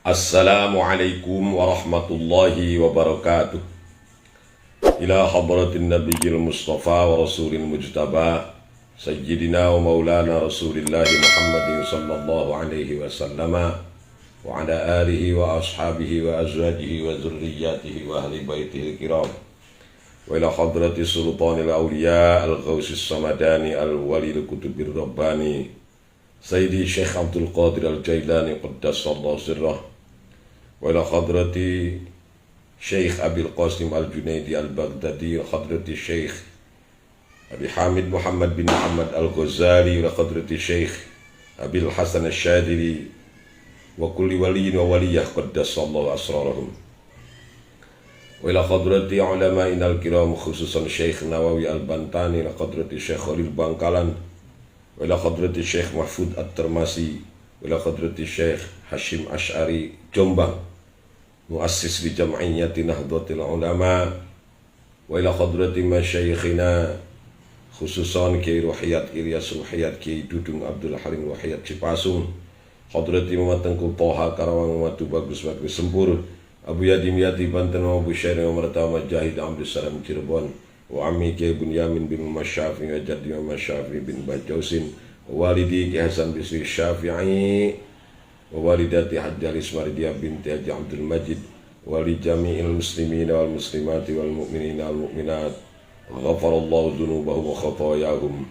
Assalamualaikum warahmatullahi wabarakatuh. Ila hadratin nabiyil mustafa wa rasulil mujtaba Sayyidina wa maulana rasulillahi Muhammadin sallallahu alaihi wasallam wa ala alihi wa ashabihi wa azwajihi wa zurriyatihi wa ahli baitihi kiram wa ila hadrati sultanil awliya al-ghawsis samadani al-walil kutubir rabbani Sayyidi Syekh Abdul Qadir al-Jailani qaddasallahu sirrah wa ila hadrati Syekh Abil Qasim al-Junaidi al-Baghdadi wa hadrati Syekh Abi Hamid Muhammad bin Muhammad al-Ghazali wa hadrati Syekh Abil Hasan al-Shadili wa kulli waliyin wa waliyah qaddasallahu asrarahum wa ila hadrati ulama'in al-kiram khususan Syekh Nawawi al-Bantani wa hadrati Syekh Khalil Bangkalan wa ila hadrati Syekh Mahfud at-Termasi wa ila hadrati Syekh Hashim Ash'ari Jombang muassis li jam'iyyati Nahdlatul Ulama wa ila hadrati masyayikhina khususan Kiai Ruhiyat Ilyas Ruhiyat Kiai Dudung Abdul Halim Ruhiyat Cipasung hadrati Muhammad Tengku Toha Karawang Muhammad Bagus Bagus Sempur Abu Yadim Yati Banten Abu Syairi Mertama Jahid Abdul Salam Cirebon wa ammi Kiai Bunyamin bin Masyafi wa jaddi Masyafi bin Bajausin wa walidi Kiai Hasan Bisri Syafi'i wa walidati Hajjal Ismaridia binti Haji Abdul Majid wa li jami'il muslimina wal muslimati wal mu'minina wal mu'minat ghafarallahu dzunubahum wa khatayahum.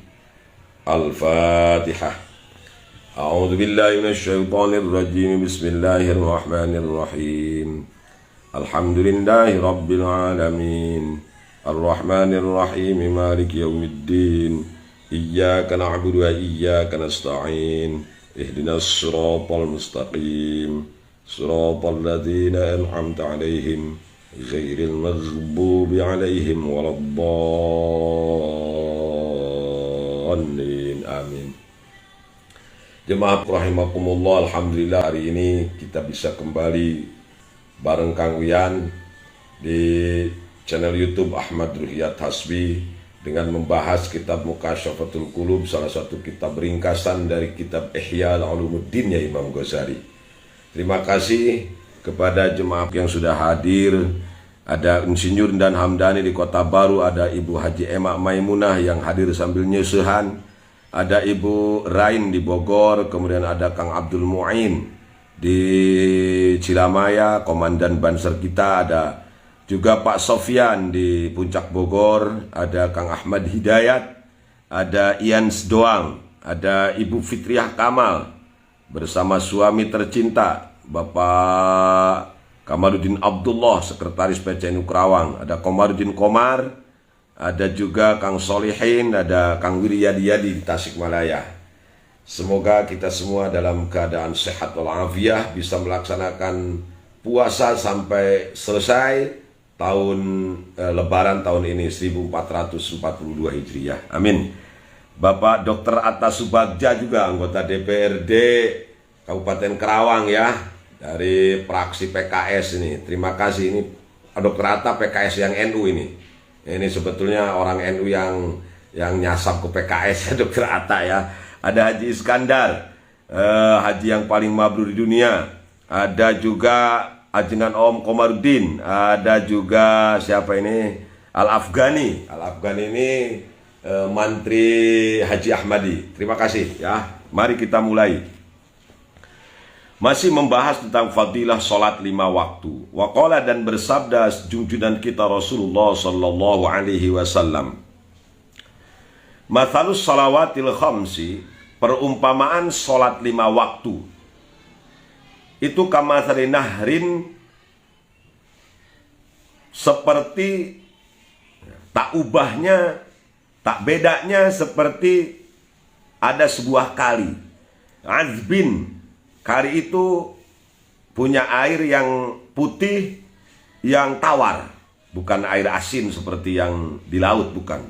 Al-Fatihah. A'udzu billahi minasy syaithanir rajim. Bismillahirrahmanirrahim. Alhamdulillahi rabbil alamin. Arrahmanir rahim. Maliki yaumiddin. Iyyaka na'budu wa iyyaka nasta'in. Ihdinas siratal mustaqim siratal ladzina an'amta 'alaihim ghairil maghdubi 'alaihim waladdallin. Amin. Jemaah rahimakumullah, alhamdulillah hari ini kita bisa kembali bareng Kang Wian di channel YouTube Ahmad Ruhiyat Hasbi dengan membahas kitab Mukasyafatul Qulub, salah satu kitab ringkasan dari kitab Ihya Ulumuddin ya Imam Ghazali. Terima kasih kepada jemaah yang sudah hadir. Ada Insinyur dan Hamdani di Kota Baru, ada Ibu Haji Emak Maimunah yang hadir sambil nyusuhan, ada Ibu Rain di Bogor, kemudian ada Kang Abdul Mu'in di Cilamaya, komandan Banser kita, ada juga Pak Sofyan di Puncak Bogor, ada Kang Ahmad Hidayat, ada Ian Doang, ada Ibu Fitriah Kamal bersama suami tercinta Bapak Kamaruddin Abdullah, Sekretaris PCNU Kerawang, ada Komarudin Komar, ada juga Kang Solihin, ada Kang Wiryadiyadi di Tasikmalaya. Semoga kita semua dalam keadaan sehat walafiat bisa melaksanakan puasa sampai selesai tahun Lebaran tahun ini 1442 Hijriah. Amin. Bapak Dr. Atta Subagja juga anggota DPRD Kabupaten Kerawang ya, dari fraksi PKS ini. Terima kasih, ini Dr. Atta PKS yang NU ini. Ini sebetulnya orang NU yang nyasap ke PKS ya Dr. Atta ya. Ada Haji Iskandar, haji yang paling mabrur di dunia. Ada juga ajengan Om Komarudin, ada juga siapa ini, Al-Afghani. Al-Afghani ini Mantri Haji Ahmadi. Terima kasih ya. Mari kita mulai. Masih membahas tentang fadilah sholat 5 waktu. Waqala, dan bersabda junjungan kita Rasulullah sallallahu alaihi wasallam, mathalus salawatil khamsi, perumpamaan sholat 5 waktu itu kamatsali nahrin, seperti tak ubahnya, tak bedanya seperti ada sebuah kali. Azbin, kali itu punya air yang putih, yang tawar, bukan air asin seperti yang di laut, bukan.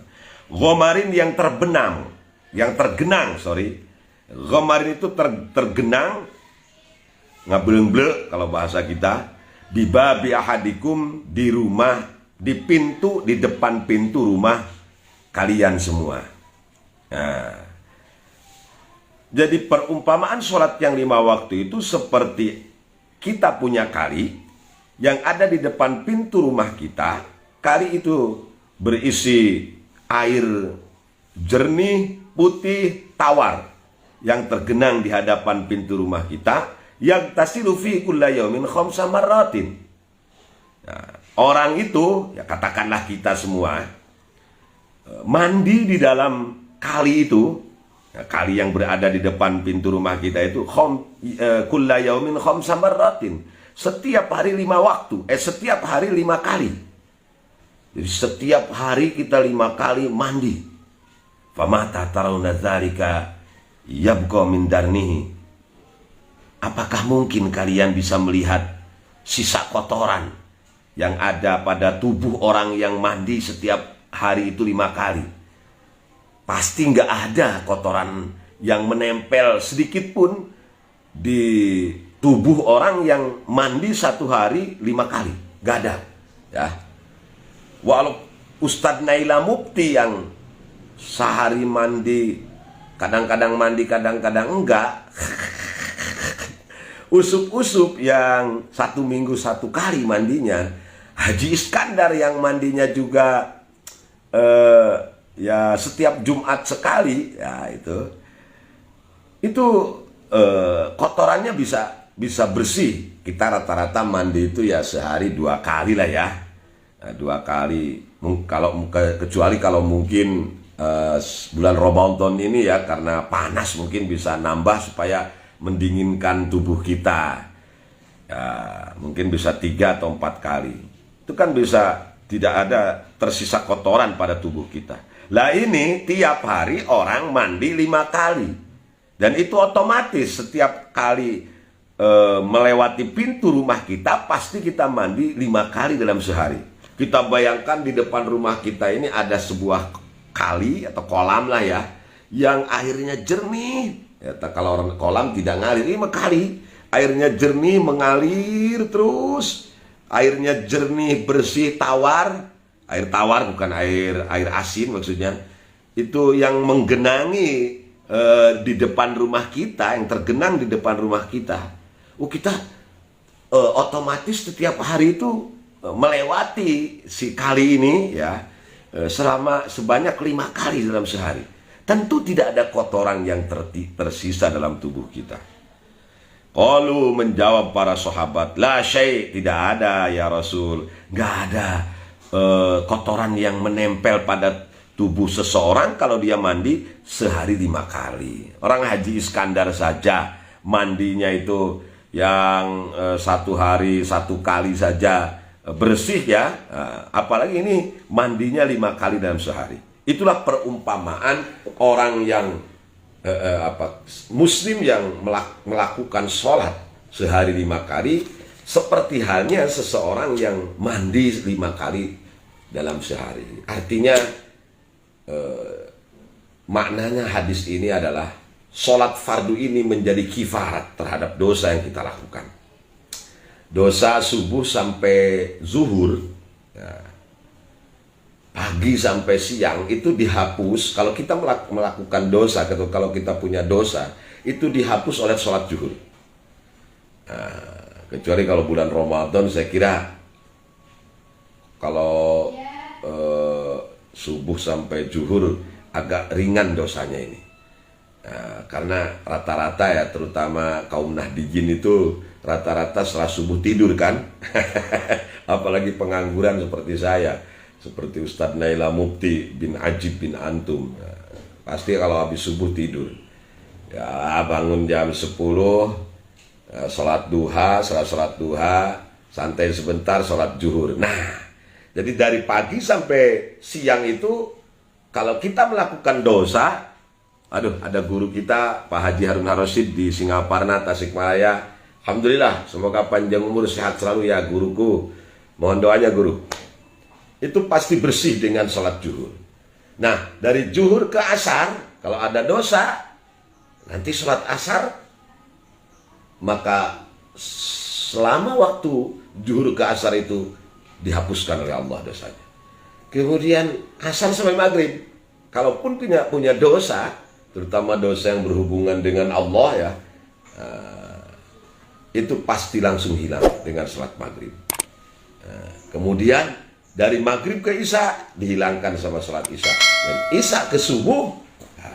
Ghomarin, yang tergenang. Ghomarin itu tergenang, ngableng-blek kalau bahasa kita, bibabi ahadikum, di rumah, di pintu, di depan pintu rumah kalian semua. Nah, jadi perumpamaan sholat yang 5 waktu itu seperti kita punya kali yang ada di depan pintu rumah kita. Kali itu berisi air jernih, putih, tawar yang tergenang di hadapan pintu rumah kita, yang tasilu fi kulla yaumin khamsa marratin. Nah, orang itu, ya katakanlah kita semua, mandi di dalam kali itu, ya, kali yang berada di depan pintu rumah kita itu, kulla yaumin khamsa marratin, setiap hari 5 waktu, setiap hari 5 kali. Jadi setiap hari kita 5 kali mandi. Famata tarawna dzalika yabqa min darnihi. Apakah mungkin kalian bisa melihat sisa kotoran yang ada pada tubuh orang yang mandi setiap hari itu 5 kali? Pasti nggak ada kotoran yang menempel sedikit pun di tubuh orang yang mandi satu hari 5 kali. Nggak ada, ya. Walau Ustadz Naila Mufti yang sehari mandi, kadang-kadang mandi, kadang-kadang enggak. Usup-usup yang 1 minggu 1 kali mandinya. Haji Iskandar yang mandinya juga ya setiap Jumat sekali, ya itu kotorannya bisa bersih. Kita rata-rata mandi itu ya sehari 2 kali lah ya. Nah, 2 kali. Kecuali kalau mungkin bulan Ramadan ini ya, karena panas mungkin bisa nambah supaya mendinginkan tubuh kita, ya, mungkin bisa 3 atau 4 kali. Itu kan bisa tidak ada tersisa kotoran pada tubuh kita. Lah ini tiap hari orang mandi 5 kali, dan itu otomatis setiap kali melewati pintu rumah kita pasti kita mandi 5 kali dalam sehari. Kita bayangkan di depan rumah kita ini ada sebuah kali atau kolam lah ya, yang airnya jernih. Ya, kalau orang kolam tidak ngalir, ini kali airnya jernih, mengalir terus. Airnya jernih, bersih, tawar. Air tawar bukan air asin maksudnya. Itu yang menggenangi di depan rumah kita, yang tergenang di depan rumah kita. Kita otomatis setiap hari itu melewati si kali ini ya, sebanyak 5 kali dalam sehari. Tentu tidak ada kotoran yang tersisa dalam tubuh kita. Qalu, menjawab para sahabat, la syai', tidak ada ya Rasul. Nggak ada kotoran yang menempel pada tubuh seseorang kalau dia mandi sehari 5 kali. Orang Haji Iskandar saja mandinya itu yang 1 hari 1 kali saja bersih ya, apalagi ini mandinya 5 kali dalam sehari. Itulah perumpamaan orang yang muslim yang melakukan sholat sehari 5 kali, seperti halnya seseorang yang mandi 5 kali dalam sehari. Artinya maknanya hadis ini adalah sholat fardu ini menjadi kifarat terhadap dosa yang kita lakukan. Dosa subuh sampai zuhur, ya, pagi sampai siang itu dihapus. Kalau kita melakukan dosa, atau kalau kita punya dosa, itu dihapus oleh sholat zuhur. Nah, kecuali kalau bulan Ramadan, saya kira kalau subuh sampai zuhur agak ringan dosanya ini. Nah, karena rata-rata ya, terutama kaum Nahdijin itu rata-rata setelah subuh tidur kan. Apalagi pengangguran seperti saya, seperti Ustadz Naila Mufti bin Ajib bin Antum, pasti kalau habis subuh tidur ya, bangun jam 10, sholat duha, sholat duha, santai sebentar, sholat zuhur. Nah, jadi dari pagi sampai siang itu kalau kita melakukan dosa, ada guru kita Pak Haji Harun Ar-Rasyid di Singaparna, Tasikmalaya. Alhamdulillah, semoga panjang umur, sehat selalu ya guruku. Mohon doanya guru. Itu pasti bersih dengan sholat zuhur. Nah, dari zuhur ke asar, kalau ada dosa, nanti sholat asar, maka selama waktu zuhur ke asar itu dihapuskan oleh Allah dosanya. Kemudian asar sampai maghrib, kalaupun punya dosa, terutama dosa yang berhubungan dengan Allah ya, itu pasti langsung hilang dengan sholat maghrib. Nah, kemudian dari maghrib ke isya dihilangkan sama sholat isya, dan isya ke subuh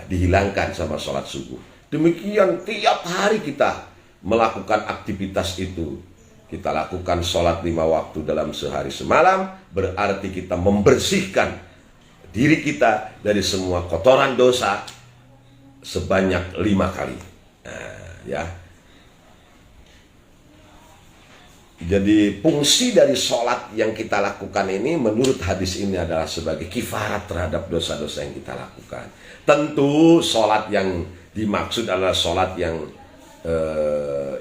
dihilangkan sama sholat subuh. Demikian tiap hari kita melakukan aktivitas itu. Kita lakukan sholat 5 waktu dalam sehari semalam, berarti kita membersihkan diri kita dari semua kotoran dosa sebanyak 5 kali. Nah, ya. Jadi fungsi dari sholat yang kita lakukan ini menurut hadis ini adalah sebagai kifarat terhadap dosa-dosa yang kita lakukan. Tentu sholat yang dimaksud adalah sholat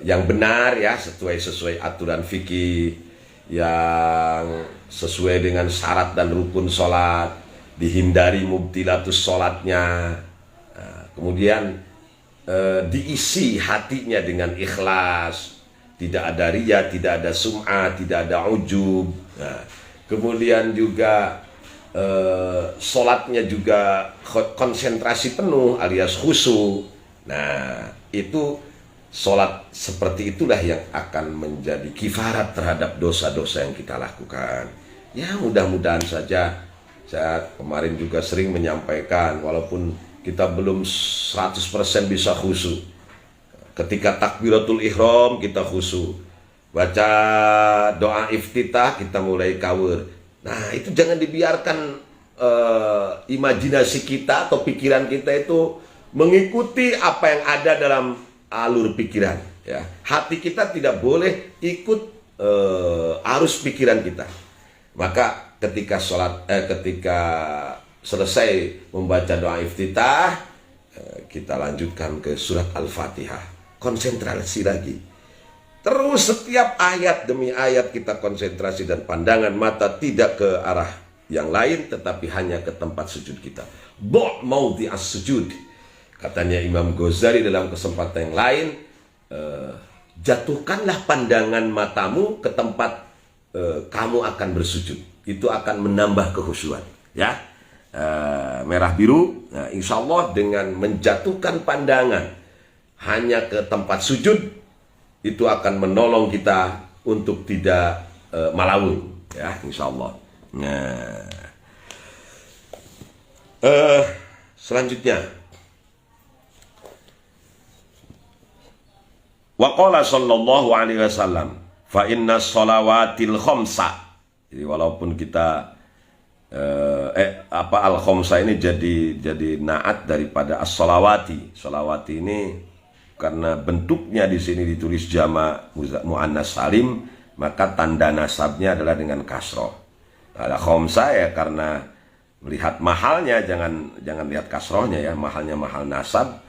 yang benar ya, sesuai aturan fikih, yang sesuai dengan syarat dan rukun sholat, dihindari mubtilatus sholatnya. Nah, kemudian diisi hatinya dengan ikhlas, tidak ada riya, tidak ada sum'ah, tidak ada ujub. Nah, kemudian juga sholatnya juga konsentrasi penuh alias khusyuk. Nah, itu sholat seperti itulah yang akan menjadi kifarat terhadap dosa-dosa yang kita lakukan. Ya, mudah-mudahan saja. Saya kemarin juga sering menyampaikan, walaupun kita belum 100% bisa khusyuk, ketika takbiratul ihram kita khusyuk, baca doa iftitah kita mulai kawur. Nah, itu jangan dibiarkan imajinasi kita atau pikiran kita itu mengikuti apa yang ada dalam alur pikiran. Ya, hati kita tidak boleh ikut arus pikiran kita. Maka ketika ketika selesai membaca doa iftitah, kita lanjutkan ke surat Al-Fatihah. Konsentrasi lagi. Terus setiap ayat demi ayat kita konsentrasi dan pandangan mata tidak ke arah yang lain, tetapi hanya ke tempat sujud kita. Do' maudhi'as sujud. Katanya Imam Ghazali dalam kesempatan yang lain, jatuhkanlah pandangan matamu ke tempat kamu akan bersujud. Itu akan menambah kekhusyuan. Ya, merah biru. Nah, insya Allah dengan menjatuhkan pandangan hanya ke tempat sujud, itu akan menolong kita untuk tidak malaun. Ya, insya Allah. Nah, selanjutnya, wa qala sallallahu alaihi wasallam, fa inna sholawatil khamsa. Jadi walaupun kita al-khamsa ini jadi naat daripada as-sholawati. Sholawati ini karena bentuknya di sini ditulis jama' muannas salim, maka tanda nasabnya adalah dengan kasroh. Ada khamsa ya karena melihat mahalnya, jangan lihat kasrohnya ya, mahalnya mahal nasab.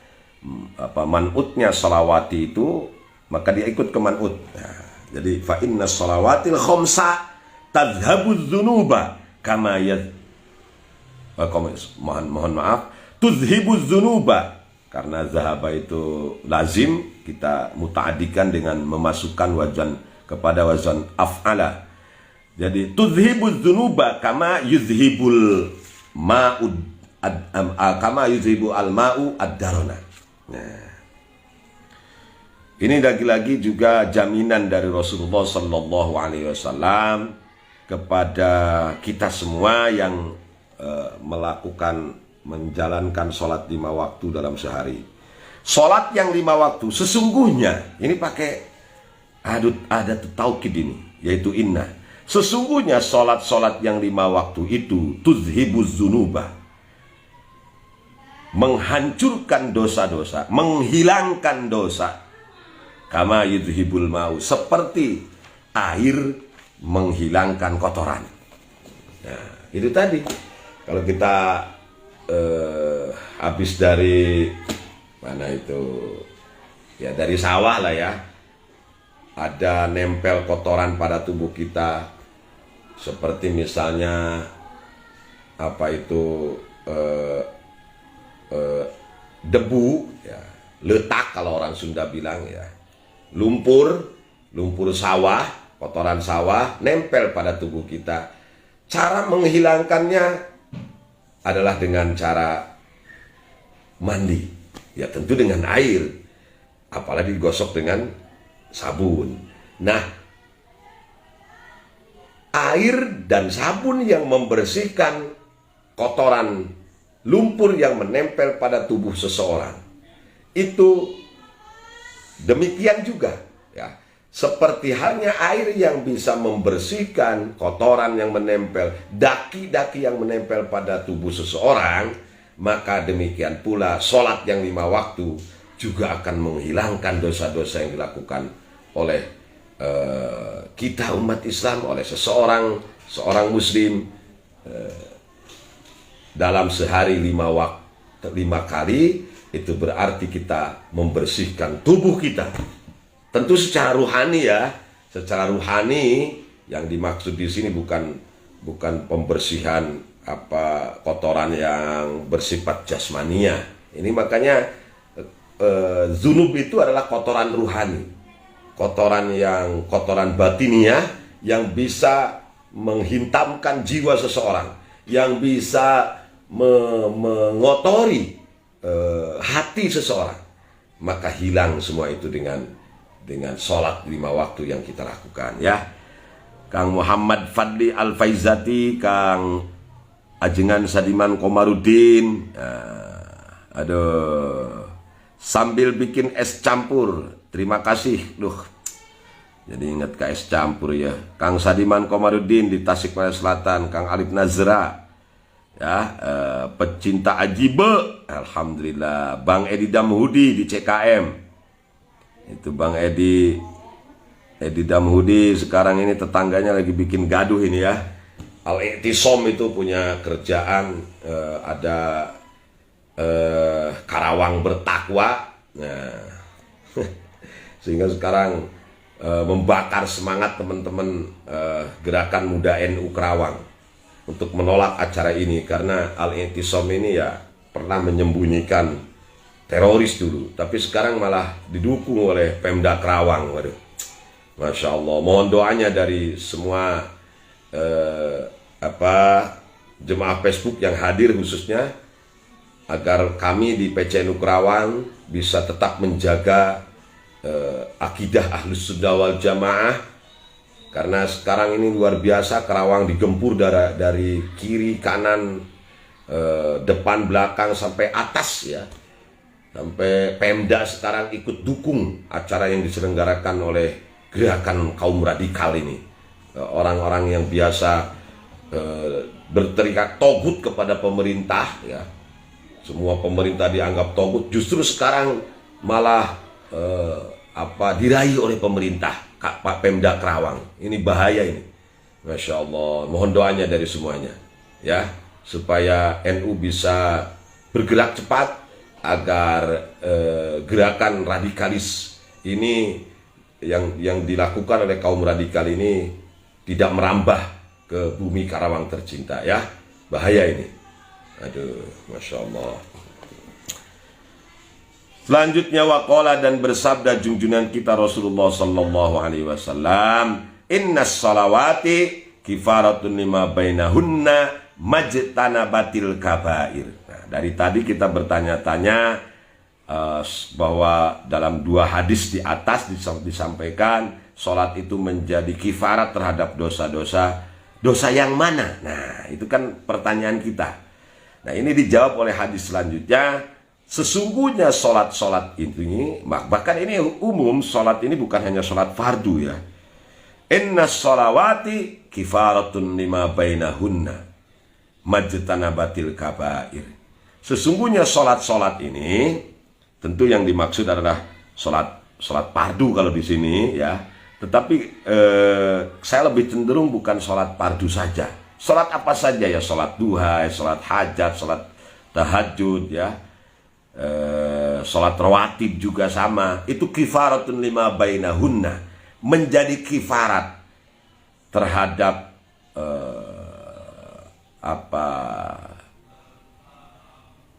Man'utnya sholawati itu, maka dia ikut ke man'ut. Nah, jadi fa inna sholawatil khamsa tadhhabuz dzunuba kama mohon maaf, tuzhibuz dzunuba, karena zahaba itu lazim, kita muta'adikan dengan memasukkan wazan kepada wazan af'ala. Jadi tuzhibuz dzunuba kama yuzhibul ma'ud kama yuzhibu al-ma'u ad-darana. Nah, ini lagi-lagi juga jaminan dari Rasulullah Sallallahu Alaihi Wasallam kepada kita semua yang menjalankan sholat 5 waktu dalam sehari. Sholat yang 5 waktu sesungguhnya, ini pakai adat taukid ini, yaitu inna. Sesungguhnya sholat-sholat yang 5 waktu itu tuzhibuz dzunuba, menghancurkan dosa-dosa, menghilangkan dosa. Kama yudhibul ma'u, seperti air menghilangkan kotoran. Nah, itu tadi. Kalau kita habis dari mana itu, ya dari sawah lah ya, ada nempel kotoran pada tubuh kita, seperti misalnya debu, ya, letak kalau orang Sunda bilang ya, lumpur sawah, kotoran sawah nempel pada tubuh kita. Cara menghilangkannya adalah dengan cara mandi, ya tentu dengan air, apalagi digosok dengan sabun. Nah, air dan sabun yang membersihkan kotoran lumpur yang menempel pada tubuh seseorang. Itu demikian juga ya. Seperti halnya air yang bisa membersihkan kotoran yang menempel, daki-daki yang menempel pada tubuh seseorang, maka demikian pula sholat yang 5 waktu juga akan menghilangkan dosa-dosa yang dilakukan oleh kita umat Islam, oleh seorang muslim dalam sehari 5 kali. Itu berarti kita membersihkan tubuh kita. Tentu secara ruhani ya, secara ruhani yang dimaksud di sini bukan pembersihan kotoran yang bersifat jasmania. Ini makanya zunub itu adalah kotoran ruhani, kotoran batiniah yang bisa menghintamkan jiwa seseorang, yang bisa mengotori hati seseorang. Maka hilang semua itu dengan sholat 5 waktu yang kita lakukan ya. Kang Muhammad Fadli Al-Faizati, Kang Ajengan Sadiman Komarudin, aduh, sambil bikin es campur, terima kasih. Jadi ingat ke es campur ya. Kang Sadiman Komarudin di Tasikmalaya Selatan, Kang Alif Nazra ya, pecinta ajibe, alhamdulillah. Bang Edi Damhudi di CKM. Itu Bang Edi Damhudi sekarang ini tetangganya lagi bikin gaduh ini ya. Al-I'tisom itu punya kerjaan ada Karawang Bertakwa. Nah, sehingga sekarang membakar semangat teman-teman Gerakan Muda NU Karawang untuk menolak acara ini, karena Al-I'tisom ini ya pernah menyembunyikan teroris dulu, tapi sekarang malah didukung oleh Pemda Karawang. Waduh, Masya Allah. Mohon doanya dari semua jemaah Facebook yang hadir khususnya, agar kami di PCNU Karawang bisa tetap menjaga akidah Ahlus Sunnah wal Jamaah, karena sekarang ini luar biasa Karawang digempur dari kiri kanan, depan belakang sampai atas ya. Sampai Pemda sekarang ikut dukung acara yang diselenggarakan oleh gerakan kaum radikal ini. Orang-orang yang biasa berteriak togut kepada pemerintah ya. Semua pemerintah dianggap togut, justru sekarang malah diraih oleh pemerintah, Pak Pemda Karawang. Ini bahaya ini. Masya Allah. Mohon doanya dari semuanya ya, supaya NU bisa bergerak cepat agar gerakan radikalis ini yang dilakukan oleh kaum radikal ini tidak merambah ke bumi Karawang tercinta ya. Bahaya ini. Aduh, Masya Allah. Selanjutnya waqala, dan bersabda junjungan kita Rasulullah sallallahu alaihi wasallam, innas salawati kifaratun lima bainahunna majtanabatil kabair. Nah, dari tadi kita bertanya-tanya bahwa dalam 2 hadis di atas disampaikan sholat itu menjadi kifarat terhadap dosa-dosa. Dosa yang mana? Nah, itu kan pertanyaan kita. Nah, ini dijawab oleh hadis selanjutnya. Sesungguhnya sholat ini, bahkan ini umum, sholat ini bukan hanya sholat fardu ya. Inna sholawati kifaratun lima bainahunna majtanabatil kabair. Sesungguhnya sholat ini, tentu yang dimaksud adalah sholat fardu kalau di sini ya. Tetapi saya lebih cenderung bukan sholat fardu saja. Sholat apa saja ya, sholat duha, sholat hajat, sholat tahajud ya, sholat rawatib juga sama. Itu kifaratun lima bainahunna, menjadi kifarat terhadap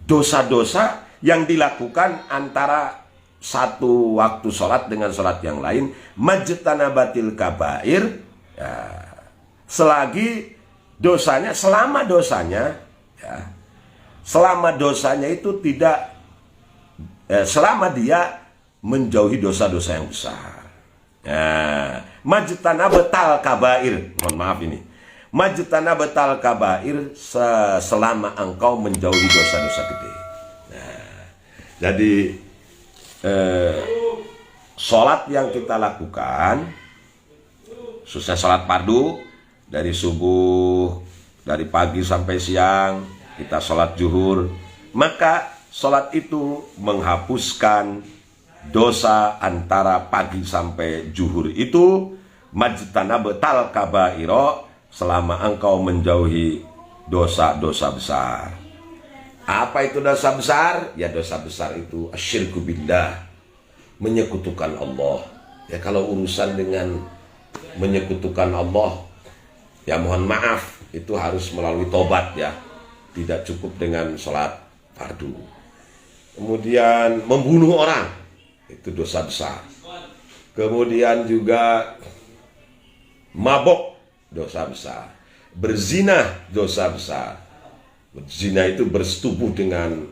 dosa-dosa yang dilakukan antara satu waktu sholat dengan sholat yang lain. Majtanabatil kabair ya, selama dosanya itu tidak selama dia menjauhi dosa-dosa yang besar. Nah, majtanabatal kabair. Mohon maaf ini. Majtanabatal kabair selama engkau menjauhi dosa-dosa gede. Nah, jadi sholat yang kita lakukan, khususnya sholat fardu dari subuh, dari pagi sampai siang, kita sholat zuhur, maka sholat itu menghapuskan dosa antara pagi sampai zuhur itu. Majtanabatal kabairo, selama engkau menjauhi dosa-dosa besar. Apa itu dosa besar? Ya, dosa besar itu asyirku billah, menyekutukan Allah. Ya, kalau urusan dengan menyekutukan Allah, ya mohon maaf, itu harus melalui tobat ya. Tidak cukup dengan sholat fardu. Kemudian membunuh orang, itu dosa besar. Kemudian juga mabok, dosa besar. Berzina, dosa besar. Berzina itu bersetubuh dengan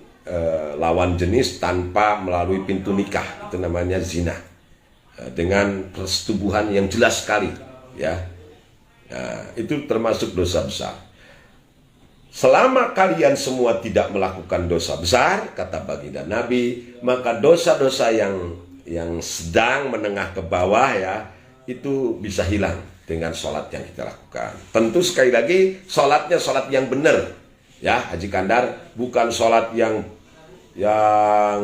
lawan jenis tanpa melalui pintu nikah, itu namanya zina. Dengan persetubuhan yang jelas sekali, ya. Nah, itu termasuk dosa besar. Selama kalian semua tidak melakukan dosa besar, kata baginda Nabi, maka dosa-dosa yang sedang menengah ke bawah ya, itu bisa hilang dengan sholat yang kita lakukan. Tentu sekali lagi sholatnya sholat yang benar, ya Haji Kandar, bukan sholat yang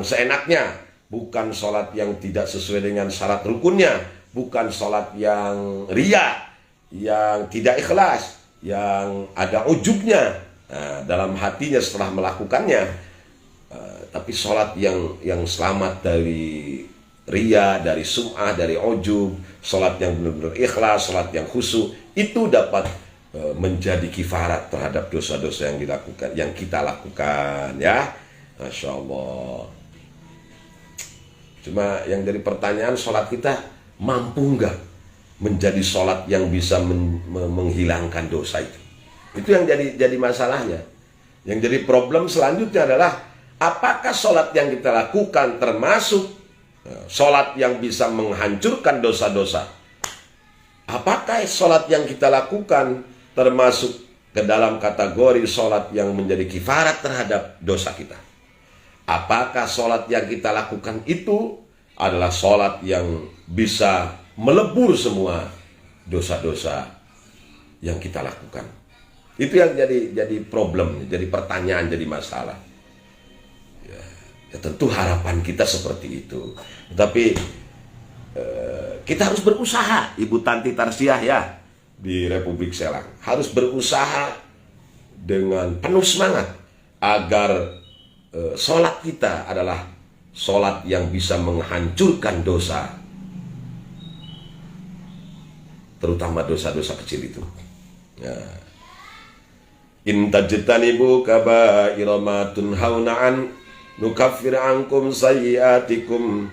seenaknya, bukan sholat yang tidak sesuai dengan syarat rukunnya, bukan sholat yang riya, yang tidak ikhlas, yang ada ujubnya dalam hatinya setelah melakukannya, tapi sholat yang selamat dari riya, dari sum'ah, dari ujub, sholat yang benar-benar ikhlas, sholat yang khusyuk, itu dapat menjadi kifarat terhadap dosa-dosa yang kita lakukan, ya. Masya Allah. Cuma yang jadi pertanyaan, sholat kita mampu nggak menjadi sholat yang bisa menghilangkan dosa itu? Itu yang jadi masalahnya. Yang jadi problem selanjutnya adalah, apakah sholat yang kita lakukan termasuk sholat yang bisa menghancurkan dosa-dosa? Apakah sholat yang kita lakukan termasuk ke dalam kategori sholat yang menjadi kifarat terhadap dosa kita? Apakah sholat yang kita lakukan itu adalah sholat yang bisa melebur semua dosa-dosa yang kita lakukan? Itu yang jadi problem, jadi pertanyaan, jadi masalah. Ya tentu harapan kita seperti itu. Tapi kita harus berusaha, Ibu Tanti Tarsiah ya, di Republik Selang, harus berusaha dengan penuh semangat agar sholat kita adalah sholat yang bisa menghancurkan dosa, terutama dosa-dosa kecil itu. Ya. In tajtanibu kaba'ira ma tunhauna an nukaffir ankum sayyi'atikum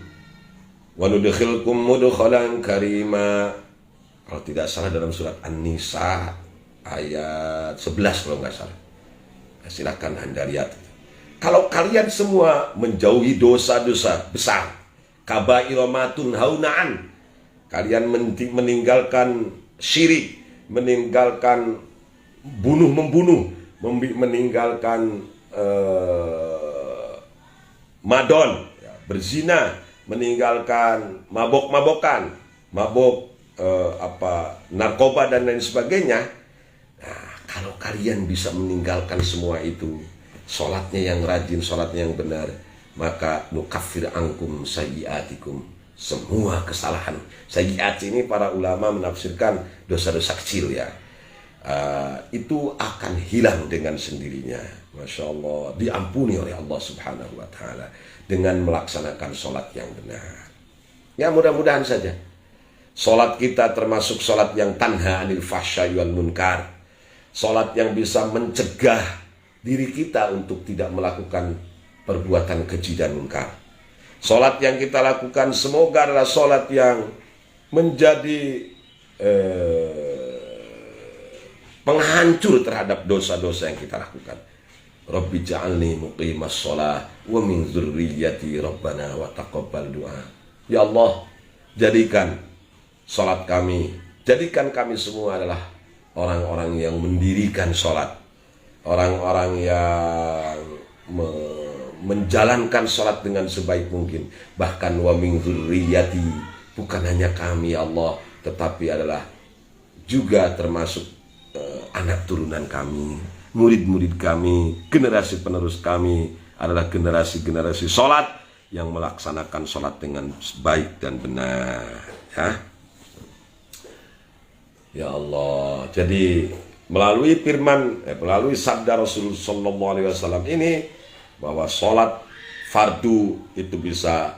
wa nudkhilkum mudkhalan karima. Kalau tidak salah dalam surat An-Nisa ayat 11 kalau nggak salah. Silakan Anda lihat. Kalau kalian semua menjauhi dosa-dosa besar, kaba'ira ma tunhauna an, kalian meninggalkan syirik, meninggalkan bunuh-membunuh, meninggalkan madon, berzina, meninggalkan mabok-mabokan, narkoba dan lain sebagainya. Nah, kalau kalian bisa meninggalkan semua itu, sholatnya yang rajin, sholatnya yang benar, maka nukaffir angkum sayyiatikum, semua kesalahan. Sayyiat ini para ulama menafsirkan dosa-dosa kecil ya. Itu akan hilang dengan sendirinya. Masya Allah, diampuni oleh Allah Subhanahu wa Ta'ala dengan melaksanakan sholat yang benar. Ya mudah-mudahan saja sholat kita termasuk sholat yang tanha anil fahsya'i wal munkar, sholat yang bisa mencegah diri kita untuk tidak melakukan perbuatan keji dan munkar. Sholat yang kita lakukan semoga adalah sholat yang menjadi penghancur terhadap dosa-dosa yang kita lakukan. Rabbi ja'alni muqimas sholah wa min dzurriyyati rabbana wa taqabbal du'a. Ya Allah, jadikan sholat kami. Jadikan kami semua adalah orang-orang yang mendirikan sholat, orang-orang yang menjalankan sholat dengan sebaik mungkin. Bahkan wa min dzurriyyati, bukan hanya kami ya Allah, tetapi adalah juga termasuk anak turunan kami, murid-murid kami, generasi penerus kami adalah generasi-generasi sholat yang melaksanakan sholat dengan baik dan benar. Ya Allah, jadi melalui firman, melalui sabda Rasul Sallallahu Alaihi Wasallam ini, bahwa sholat fardu itu bisa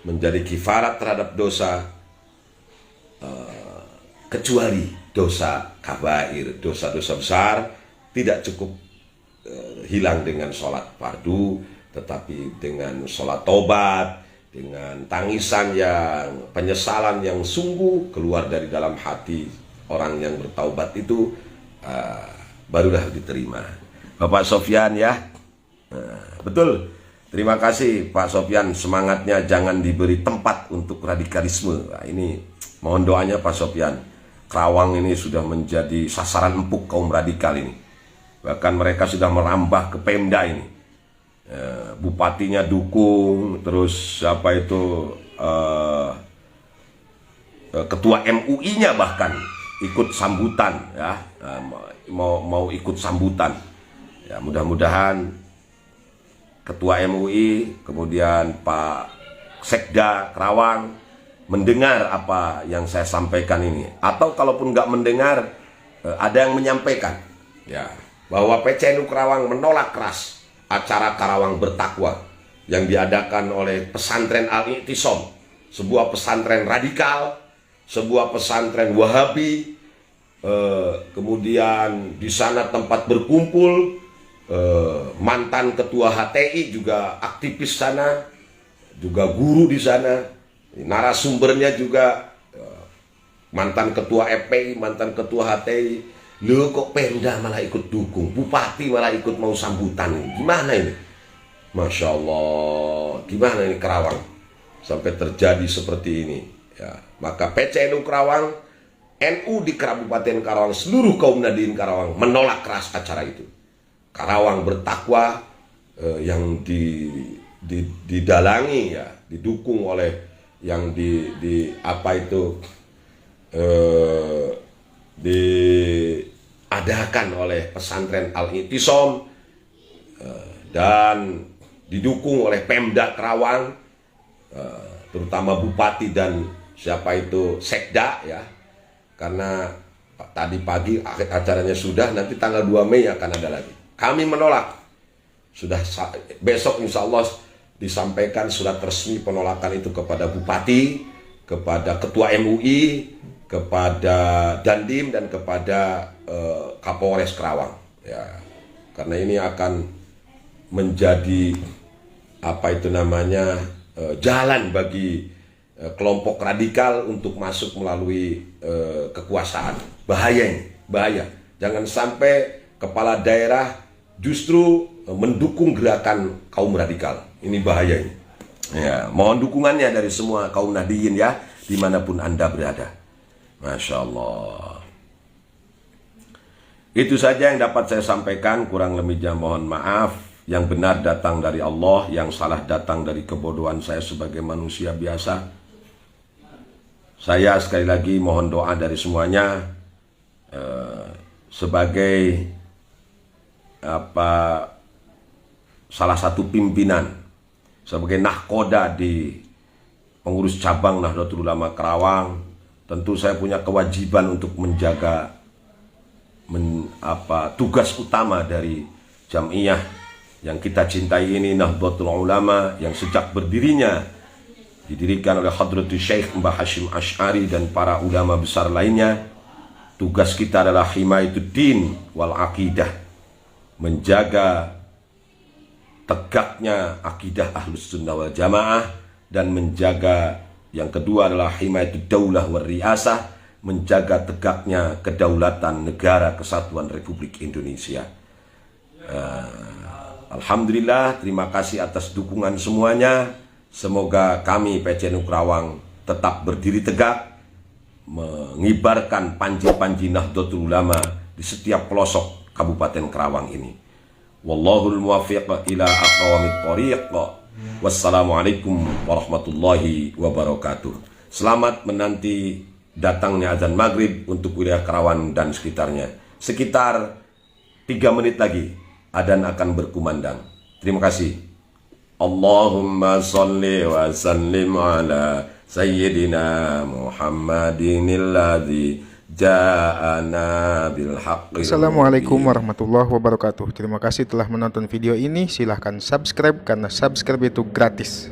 menjadi kifarat terhadap dosa, kecuali dosa kabair, dosa-dosa besar tidak cukup hilang dengan sholat fardu, tetapi dengan sholat tobat, dengan tangisan yang penyesalan yang sungguh keluar dari dalam hati orang yang bertaubat itu, barulah diterima. Bapak Sofyan ya, betul. Terima kasih Pak Sofyan, semangatnya jangan diberi tempat untuk radikalisme. Nah, ini mohon doanya Pak Sofyan. Karawang ini sudah menjadi sasaran empuk kaum radikal ini. Bahkan mereka sudah merambah ke Pemda ini. Bupatinya dukung, terus apa itu ketua MUI-nya bahkan ikut sambutan ya, mau ikut sambutan ya. Mudah-mudahan ketua MUI kemudian Pak Sekda Karawang mendengar apa yang saya sampaikan ini, atau kalaupun nggak mendengar, ada yang menyampaikan ya, bahwa PCNU Karawang menolak keras acara Karawang Bertakwa yang diadakan oleh pesantren Al-I'tisam, sebuah pesantren radikal, sebuah pesantren Wahabi. Kemudian di sana tempat berkumpul mantan ketua HTI juga aktivis sana, juga guru di sana, narasumbernya juga mantan ketua FPI, mantan ketua HTI. Loh, kok Pemda malah ikut dukung, bupati malah ikut mau sambutan, gimana ini? Masya Allah, gimana ini Karawang sampai terjadi seperti ini ya. Maka PCNU Karawang, NU di Kabupaten Karawang, seluruh kaum Nadiin Karawang menolak keras acara itu. Karawang Bertakwa yang didalangi ya, didukung oleh yang diadakan oleh pesantren Al-I'tisam dan didukung oleh Pemda Karawang, terutama bupati dan siapa itu Sekda ya. Karena tadi pagi acaranya sudah, nanti tanggal 2 Mei akan ada lagi. Kami menolak. Sudah besok insya Allah disampaikan surat resmi penolakan itu kepada bupati, kepada ketua MUI, kepada Dandim, dan kepada Kapolres Karawang ya. Karena ini akan menjadi jalan bagi kelompok radikal untuk masuk melalui kekuasaan. Bahaya. Jangan sampai kepala daerah justru mendukung gerakan kaum radikal. Ini bahaya ini. Ya, mohon dukungannya dari semua kaum Nahdiyin ya, dimanapun Anda berada. Masya Allah. Itu saja yang dapat saya sampaikan. Kurang lebihnya mohon maaf. Yang benar datang dari Allah, yang salah datang dari kebodohan saya sebagai manusia biasa. Saya sekali lagi mohon doa dari semuanya sebagai salah satu pimpinan, sebagai nahkoda di pengurus cabang Nahdlatul Ulama Karawang. Tentu saya punya kewajiban untuk menjaga tugas utama dari Jam'iyah yang kita cintai ini, Nahdlatul Ulama, yang sejak berdirinya didirikan oleh Hadratus Syekh Mbah Hashim Asy'ari dan para ulama besar lainnya. Tugas kita adalah himayatuddin wal aqidah, menjaga tegaknya akidah Ahlus Sunnah wal Jamaah, dan menjaga yang kedua adalah himayatud daulah wal riasah, menjaga tegaknya kedaulatan negara kesatuan Republik Indonesia. Alhamdulillah, terima kasih atas dukungan semuanya. Semoga kami PCNU Karawang tetap berdiri tegak, mengibarkan panji-panji Nahdlatul Ulama di setiap pelosok Kabupaten Karawang ini. Wallahul muwaffiq ila aqwamit thoriq. Wassalamualaikum warahmatullahi wabarakatuh. Selamat menanti datangnya azan maghrib untuk wilayah Karawang dan sekitarnya. Sekitar 3 menit lagi adzan akan berkumandang. Terima kasih. Allahumma sholli wa sallim ala sayyidina Muhammadin alladzi ja'ana bil haqqi. Assalamualaikum warahmatullahi wabarakatuh. Terima kasih telah menonton video ini. Silahkan subscribe karena subscribe itu gratis.